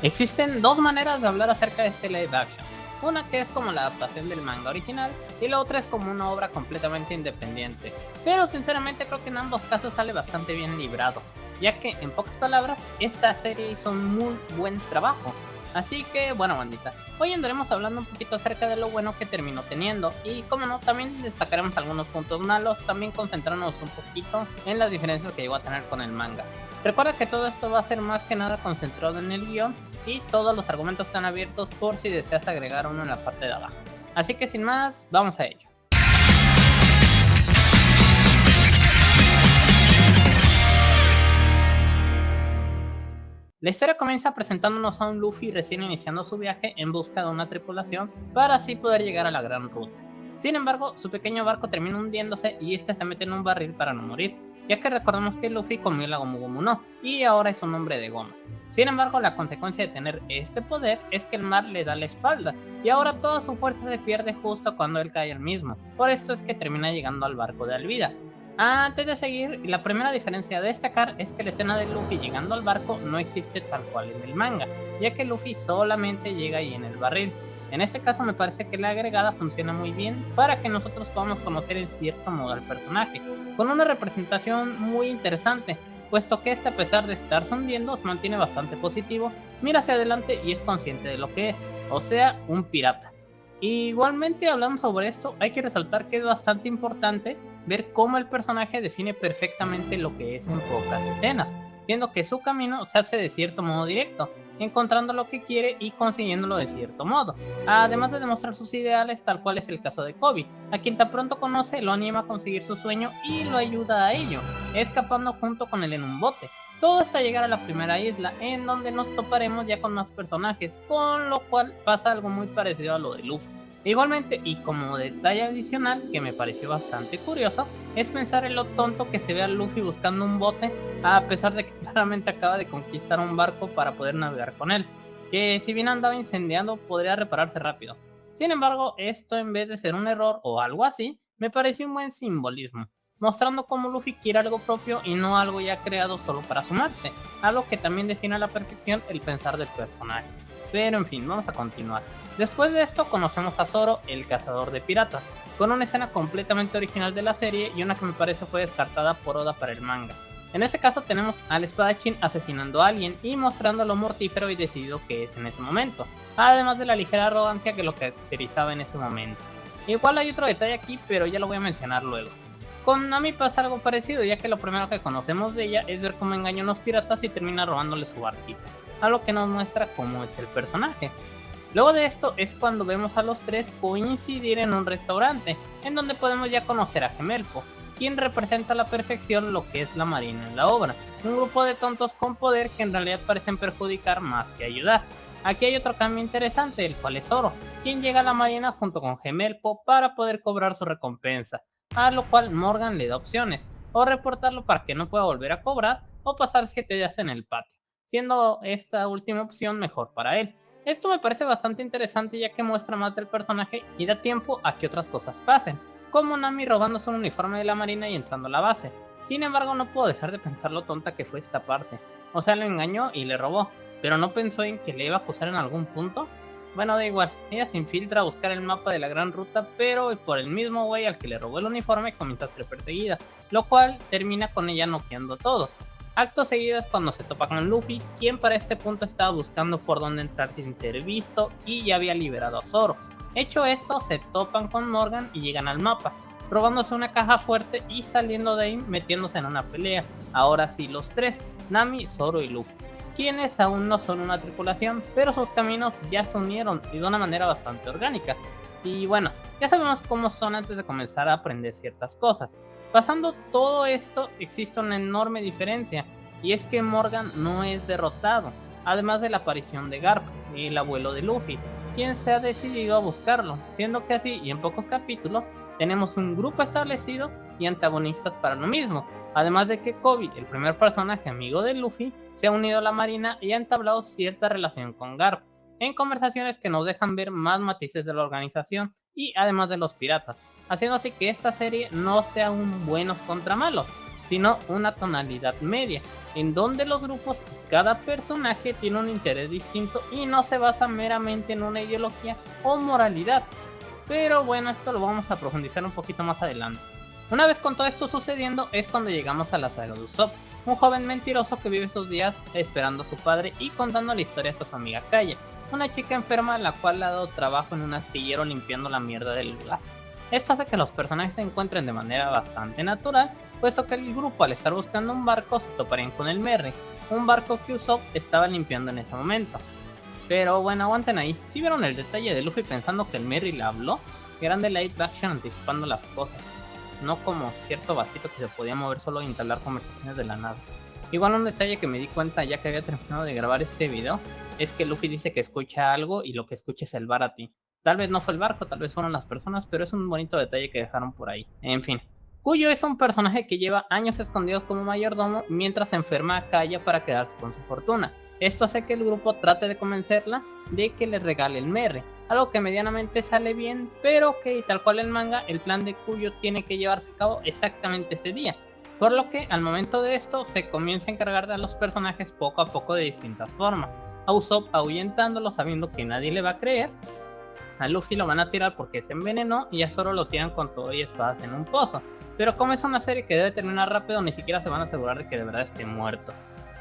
Existen dos maneras de hablar acerca de este live action. Una que es como la adaptación del manga original y la otra es como una obra completamente independiente. Pero sinceramente creo que en ambos casos sale bastante bien librado, ya que en pocas palabras esta serie hizo un muy buen trabajo. Así que bueno bandita, hoy andaremos hablando un poquito acerca de lo bueno que terminó teniendo y como no, también destacaremos algunos puntos malos, también concentrarnos un poquito en las diferencias que llegó a tener con el manga. Recuerda que todo esto va a ser más que nada concentrado en el guión y todos los argumentos están abiertos por si deseas agregar uno en la parte de abajo. Así que sin más, vamos a ello. La historia comienza presentándonos a un Luffy recién iniciando su viaje en busca de una tripulación para así poder llegar a la gran ruta. Sin embargo, su pequeño barco termina hundiéndose y este se mete en un barril para no morir, ya que recordemos que Luffy comió la Gomu Gomu no y ahora es un hombre de goma. Sin embargo, la consecuencia de tener este poder es que el mar le da la espalda y ahora toda su fuerza se pierde justo cuando él cae al mismo. Por esto es que termina llegando al barco de Alvida. Antes de seguir, la primera diferencia a destacar es que la escena de Luffy llegando al barco no existe tal cual en el manga, ya que Luffy solamente llega ahí en el barril. En este caso me parece que la agregada funciona muy bien para que nosotros podamos conocer en cierto modo al personaje, con una representación muy interesante, puesto que este a pesar de estarse hundiendo se mantiene bastante positivo, mira hacia adelante y es consciente de lo que es, o sea, un pirata. Igualmente hablando sobre esto, hay que resaltar que es bastante importante ver cómo el personaje define perfectamente lo que es en pocas escenas, siendo que su camino se hace de cierto modo directo, encontrando lo que quiere y consiguiéndolo de cierto modo, además de demostrar sus ideales tal cual es el caso de Kobe, a quien tan pronto conoce lo anima a conseguir su sueño y lo ayuda a ello, escapando junto con él en un bote. Todo hasta llegar a la primera isla, en donde nos toparemos ya con más personajes, con lo cual pasa algo muy parecido a lo de Luffy. Igualmente, y como detalle adicional que me pareció bastante curioso, es pensar en lo tonto que se ve a Luffy buscando un bote, a pesar de que claramente acaba de conquistar un barco para poder navegar con él, que si bien andaba incendiando podría repararse rápido. Sin embargo, esto en vez de ser un error o algo así, me pareció un buen simbolismo, mostrando cómo Luffy quiere algo propio y no algo ya creado solo para sumarse, algo que también define a la perfección el pensar del personaje. Pero en fin, vamos a continuar. Después de esto conocemos a Zoro, el cazador de piratas, con una escena completamente original de la serie y una que me parece fue descartada por Oda para el manga. En este caso tenemos al espadachín asesinando a alguien y mostrando lo mortífero y decidido que es en ese momento, además de la ligera arrogancia que lo caracterizaba en ese momento. Igual hay otro detalle aquí, pero ya lo voy a mencionar luego. Con Nami pasa algo parecido, ya que lo primero que conocemos de ella es ver cómo engaña a unos piratas y termina robándole su barquito, algo que nos muestra cómo es el personaje. Luego de esto es cuando vemos a los tres coincidir en un restaurante, en donde podemos ya conocer a Gemelpo, quien representa a la perfección lo que es la marina en la obra, un grupo de tontos con poder que en realidad parecen perjudicar más que ayudar. Aquí hay otro cambio interesante, el cual es Zoro, quien llega a la marina junto con Gemelpo para poder cobrar su recompensa, a lo cual Morgan le da opciones, o reportarlo para que no pueda volver a cobrar, o pasar 7 días en el patio, siendo esta última opción mejor para él. Esto me parece bastante interesante ya que muestra más del personaje y da tiempo a que otras cosas pasen, como Nami robándose un uniforme de la marina y entrando a la base. Sin embargo, no puedo dejar de pensar lo tonta que fue esta parte. O sea, lo engañó y le robó, pero no pensó en que le iba a acusar en algún punto. Bueno, da igual, ella se infiltra a buscar el mapa de la gran ruta, pero por el mismo güey al que le robó el uniforme comienza a ser perseguida, lo cual termina con ella noqueando a todos. Acto seguido es cuando se topa con Luffy, quien para este punto estaba buscando por dónde entrar sin ser visto y ya había liberado a Zoro. Hecho esto, se topan con Morgan y llegan al mapa, robándose una caja fuerte y saliendo de ahí metiéndose en una pelea. Ahora sí los tres, Nami, Zoro y Luffy, quienes aún no son una tripulación, pero sus caminos ya se unieron y de una manera bastante orgánica. Y bueno, ya sabemos cómo son antes de comenzar a aprender ciertas cosas. Pasando todo esto, existe una enorme diferencia, y es que Morgan no es derrotado, además de la aparición de Garp, el abuelo de Luffy, quien se ha decidido a buscarlo, siendo que así y en pocos capítulos tenemos un grupo establecido y antagonistas para lo mismo, además de que Kobe, el primer personaje amigo de Luffy, se ha unido a la marina y ha entablado cierta relación con Garp, en conversaciones que nos dejan ver más matices de la organización y además de los piratas, haciendo así que esta serie no sea un buenos contra malos, sino una tonalidad media, en donde los grupos y cada personaje tiene un interés distinto y no se basa meramente en una ideología o moralidad. Pero bueno, esto lo vamos a profundizar un poquito más adelante. Una vez con todo esto sucediendo es cuando llegamos a la saga de Usopp, un joven mentiroso que vive sus días esperando a su padre y contando la historia a su amiga Kaya, una chica enferma a la cual le ha dado trabajo en un astillero limpiando la mierda del lugar. Esto hace que los personajes se encuentren de manera bastante natural, puesto que el grupo al estar buscando un barco se toparían con el Merry, un barco que Usopp estaba limpiando en ese momento. Pero bueno, aguanten ahí, ¿sí vieron el detalle de Luffy pensando que el Merry le habló? Grande live action anticipando las cosas, no como cierto batito que se podía mover solo e entablar conversaciones de la nada. Igual un detalle que me di cuenta ya que había terminado de grabar este video, es que Luffy dice que escucha algo y lo que escucha es el Baratie. Tal vez no fue el barco, tal vez fueron las personas, pero es un bonito detalle que dejaron por ahí. En fin. Kuyo es un personaje que lleva años escondido como mayordomo mientras enferma a Kaya para quedarse con su fortuna. Esto hace que el grupo trate de convencerla de que le regale el Merry, algo que medianamente sale bien, pero que tal cual el manga, el plan de Kuyo tiene que llevarse a cabo exactamente ese día. Por lo que al momento de esto se comienza a encargar de los personajes poco a poco de distintas formas. A Usopp ahuyentándolo sabiendo que nadie le va a creer, a Luffy lo van a tirar porque se envenenó y a Zoro lo tiran con todo y espadas en un pozo. Pero como es una serie que debe terminar rápido, ni siquiera se van a asegurar de que de verdad esté muerto.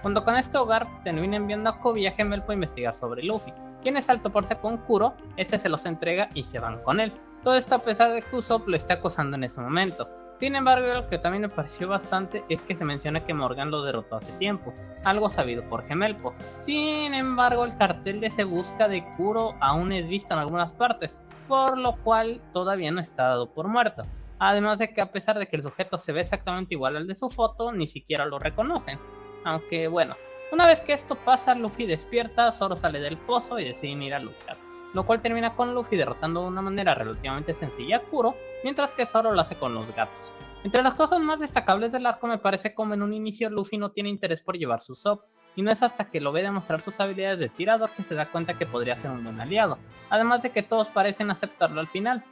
Junto con esto, Garp termina enviando a Koby y a Gemel para investigar sobre Luffy, quienes al toparse con Kuro, este se los entrega y se van con él. Todo esto a pesar de que Usopp lo está acosando en ese momento. Sin embargo, lo que también me pareció bastante es que se menciona que Morgan lo derrotó hace tiempo, algo sabido por Gemelpo. Sin embargo, el cartel de Se Busca de Kuro aún es visto en algunas partes, por lo cual todavía no está dado por muerto. Además de que a pesar de que el sujeto se ve exactamente igual al de su foto, ni siquiera lo reconocen. Aunque bueno, una vez que esto pasa, Luffy despierta, Zoro sale del pozo y deciden ir a luchar, lo cual termina con Luffy derrotando de una manera relativamente sencilla a Kuro, mientras que Zoro lo hace con los gatos. Entre las cosas más destacables del arco me parece como en un inicio Luffy no tiene interés por llevar su Usopp, y no es hasta que lo ve demostrar sus habilidades de tirador que se da cuenta que podría ser un buen aliado, además de que todos parecen aceptarlo al final.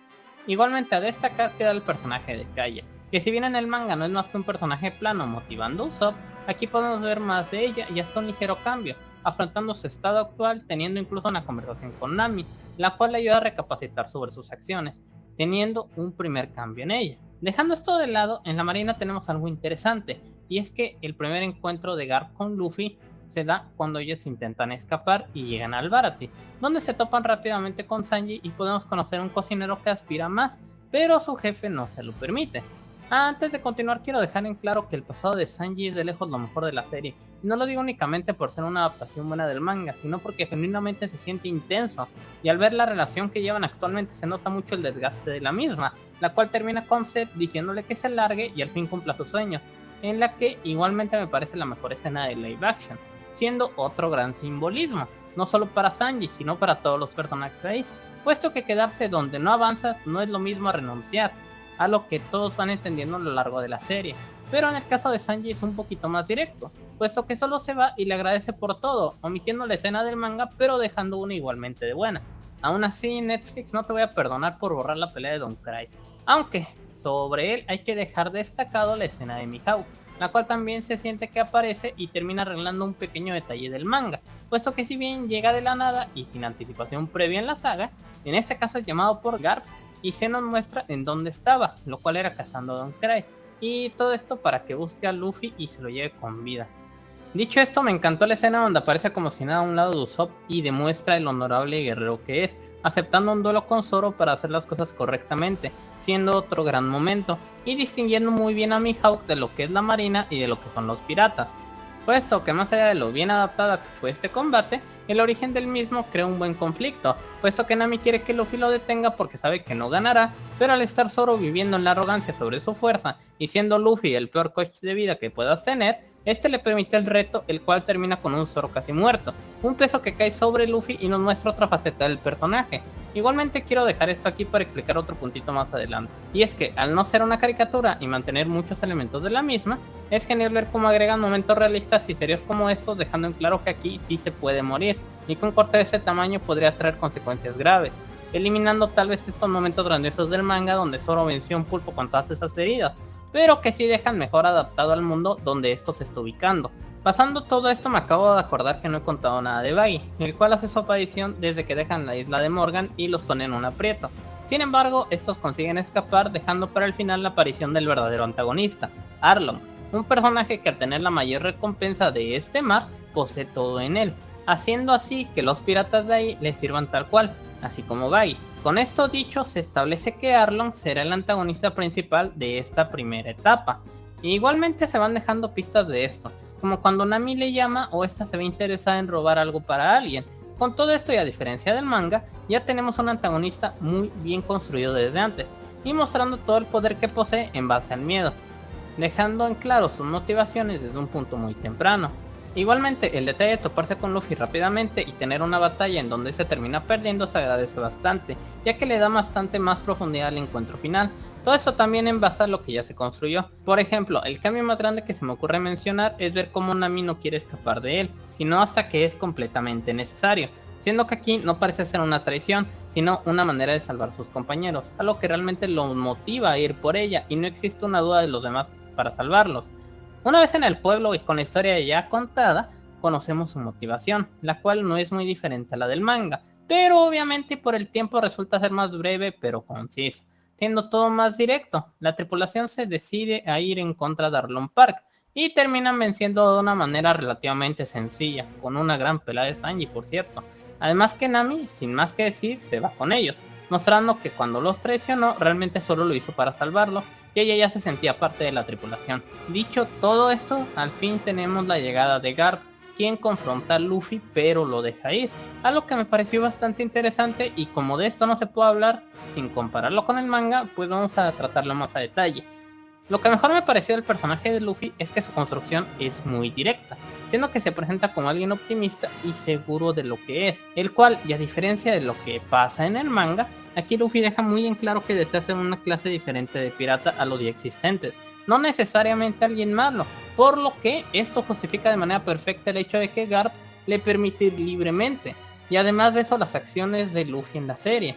Igualmente a destacar queda el personaje de Kaya, que si bien en el manga no es más que un personaje plano motivando a Usopp, aquí podemos ver más de ella y hasta un ligero cambio, afrontando su estado actual, teniendo incluso una conversación con Nami, la cual le ayuda a recapacitar sobre sus acciones, teniendo un primer cambio en ella. Dejando esto de lado, en la marina tenemos algo interesante, y es que el primer encuentro de Garp con Luffy se da cuando ellos intentan escapar y llegan al Baratie, donde se topan rápidamente con Sanji y podemos conocer un cocinero que aspira más, pero su jefe no se lo permite. Antes de continuar quiero dejar en claro que el pasado de Sanji es de lejos lo mejor de la serie, y no lo digo únicamente por ser una adaptación buena del manga, sino porque genuinamente se siente intenso, y al ver la relación que llevan actualmente se nota mucho el desgaste de la misma, la cual termina con Zed diciéndole que se largue y al fin cumpla sus sueños, en la que igualmente me parece la mejor escena de live action, siendo otro gran simbolismo, no solo para Sanji, sino para todos los personajes ahí, puesto que quedarse donde no avanzas no es lo mismo a renunciar, a lo que todos van entendiendo a lo largo de la serie, pero en el caso de Sanji es un poquito más directo, puesto que solo se va y le agradece por todo, omitiendo la escena del manga pero dejando una igualmente de buena. Aún así, Netflix no te voy a perdonar por borrar la pelea de Don Cry, aunque sobre él hay que dejar destacado la escena de Mihawk, la cual también se siente que aparece y termina arreglando un pequeño detalle del manga, puesto que si bien llega de la nada y sin anticipación previa en la saga, en este caso es llamado por Garp y se nos muestra en dónde estaba, lo cual era cazando a Don Cry, y todo esto para que busque a Luffy y se lo lleve con vida. Dicho esto, me encantó la escena donde aparece como si nada a un lado de Usopp y demuestra el honorable guerrero que es, aceptando un duelo con Zoro para hacer las cosas correctamente, siendo otro gran momento, y distinguiendo muy bien a Mihawk de lo que es la marina y de lo que son los piratas, puesto que más allá de lo bien adaptada que fue este combate, el origen del mismo crea un buen conflicto, puesto que Nami quiere que Luffy lo detenga porque sabe que no ganará, pero al estar Zoro viviendo en la arrogancia sobre su fuerza y siendo Luffy el peor coach de vida que puedas tener, este le permite el reto, el cual termina con un Zoro casi muerto, un peso que cae sobre Luffy y nos muestra otra faceta del personaje. Igualmente quiero dejar esto aquí para explicar otro puntito más adelante, y es que al no ser una caricatura y mantener muchos elementos de la misma, es genial ver cómo agregan momentos realistas y serios como estos, dejando en claro que aquí sí se puede morir, y que un corte de ese tamaño podría traer consecuencias graves, eliminando tal vez estos momentos grandiosos del manga donde Zoro venció a un pulpo con todas esas heridas, pero que sí dejan mejor adaptado al mundo donde esto se está ubicando. Pasando todo esto, me acabo de acordar que no he contado nada de Baggy, el cual hace su aparición desde que dejan la isla de Morgan y los ponen en un aprieto. Sin embargo, estos consiguen escapar, dejando para el final la aparición del verdadero antagonista, Arlong, un personaje que al tener la mayor recompensa de este mar, posee todo en él, haciendo así que los piratas de ahí les sirvan tal cual, así como Baggy. Con esto dicho, se establece que Arlong será el antagonista principal de esta primera etapa. Igualmente se van dejando pistas de esto, como cuando Nami le llama o esta se ve interesada en robar algo para alguien. Con todo esto y a diferencia del manga, ya tenemos un antagonista muy bien construido desde antes, y mostrando todo el poder que posee en base al miedo, dejando en claro sus motivaciones desde un punto muy temprano. Igualmente, el detalle de toparse con Luffy rápidamente y tener una batalla en donde se termina perdiendo se agradece bastante, ya que le da bastante más profundidad al encuentro final. Todo esto también en base a lo que ya se construyó. Por ejemplo, el cambio más grande que se me ocurre mencionar es ver cómo Nami no quiere escapar de él, sino hasta que es completamente necesario, siendo que aquí no parece ser una traición, sino una manera de salvar a sus compañeros, algo que realmente los motiva a ir por ella y no existe una duda de los demás para salvarlos. Una vez en el pueblo y con la historia ya contada, conocemos su motivación, la cual no es muy diferente a la del manga, pero obviamente por el tiempo resulta ser más breve pero concisa, siendo todo más directo. La tripulación se decide a ir en contra de Arlong Park y terminan venciendo de una manera relativamente sencilla, con una gran pelea de Sanji por cierto. Además que Nami, sin más que decir, se va con ellos, mostrando que cuando los traicionó realmente solo lo hizo para salvarlos y ella ya se sentía parte de la tripulación. Dicho todo esto, al fin tenemos la llegada de Garp, quien confronta a Luffy pero lo deja ir, algo que me pareció bastante interesante y como de esto no se puede hablar sin compararlo con el manga, pues vamos a tratarlo más a detalle. Lo que mejor me pareció del personaje de Luffy es que su construcción es muy directa, siendo que se presenta como alguien optimista y seguro de lo que es, el cual, y a diferencia de lo que pasa en el manga, aquí Luffy deja muy en claro que desea ser una clase diferente de pirata a los ya existentes, no necesariamente alguien malo, por lo que esto justifica de manera perfecta el hecho de que Garp le permite ir libremente, y además de eso las acciones de Luffy en la serie.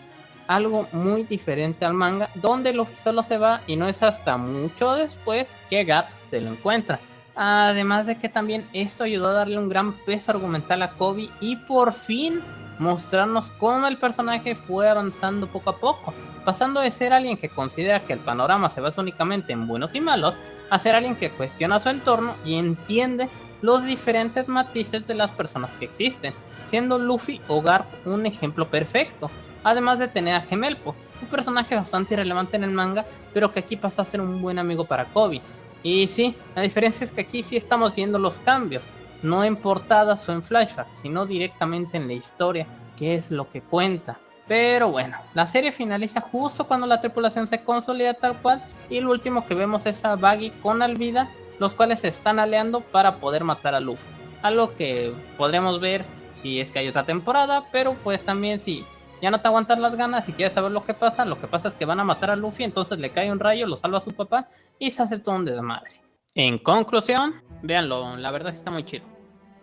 Algo muy diferente al manga, donde Luffy solo se va y no es hasta mucho después que Garp se lo encuentra. Además de que también esto ayudó a darle un gran peso argumental a Koby y por fin mostrarnos cómo el personaje fue avanzando poco a poco, pasando de ser alguien que considera que el panorama se basa únicamente en buenos y malos, a ser alguien que cuestiona su entorno y entiende los diferentes matices de las personas que existen, siendo Luffy o Garp un ejemplo perfecto. Además de tener a Gemelpo, un personaje bastante irrelevante en el manga, pero que aquí pasa a ser un buen amigo para Koby. Y sí, la diferencia es que aquí sí estamos viendo los cambios, no en portadas o en flashbacks, sino directamente en la historia, que es lo que cuenta. Pero bueno, la serie finaliza justo cuando la tripulación se consolida tal cual, y lo último que vemos es a Baggy con Alvida, los cuales se están aliando para poder matar a Luffy. Algo que podremos ver si es que hay otra temporada, pero pues también si ya no te aguantas las ganas y quieres saber lo que pasa es que van a matar a Luffy, entonces le cae un rayo, lo salva a su papá y se hace todo un desmadre. En conclusión, véanlo, la verdad está muy chido.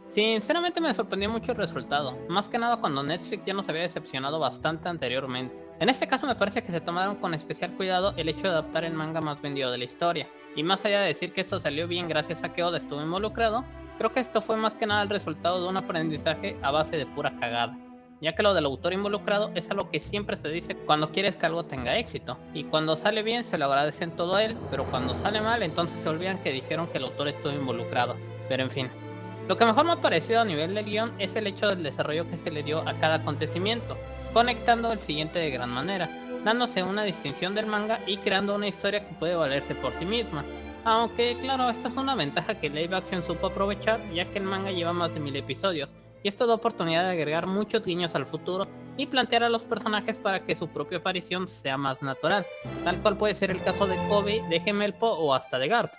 Sinceramente me sorprendió mucho el resultado, más que nada cuando Netflix ya nos había decepcionado bastante anteriormente. En este caso me parece que se tomaron con especial cuidado el hecho de adaptar el manga más vendido de la historia, y más allá de decir que esto salió bien gracias a que Oda estuvo involucrado, creo que esto fue más que nada el resultado de un aprendizaje a base de pura cagada, ya que lo del autor involucrado es algo que siempre se dice cuando quieres que algo tenga éxito, y cuando sale bien se lo agradecen todo a él, pero cuando sale mal entonces se olvidan que dijeron que el autor estuvo involucrado. Pero en fin, lo que mejor me ha parecido a nivel de guión es el hecho del desarrollo que se le dio a cada acontecimiento, conectando el siguiente de gran manera, dándose una distinción del manga y creando una historia que puede valerse por sí misma. Aunque claro, esta es una ventaja que Live Action supo aprovechar, ya que el manga lleva más de 1000 episodios, y esto da oportunidad de agregar muchos guiños al futuro y plantear a los personajes para que su propia aparición sea más natural, tal cual puede ser el caso de Koby, de Gemelpo o hasta de Garp.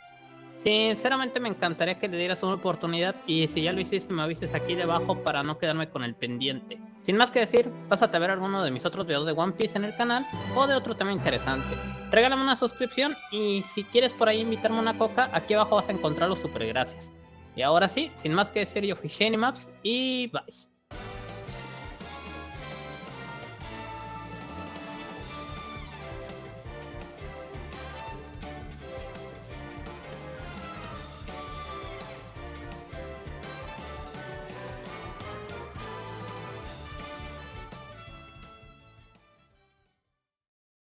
Sinceramente me encantaría que le dieras una oportunidad y si ya lo hiciste me avises aquí debajo para no quedarme con el pendiente. Sin más que decir, pásate a ver alguno de mis otros videos de One Piece en el canal o de otro tema interesante. Regálame una suscripción y si quieres por ahí invitarme a una coca, aquí abajo vas a encontrar los super gracias. Y ahora sí, sin más que decir, yo fui Shiny Maps y bye.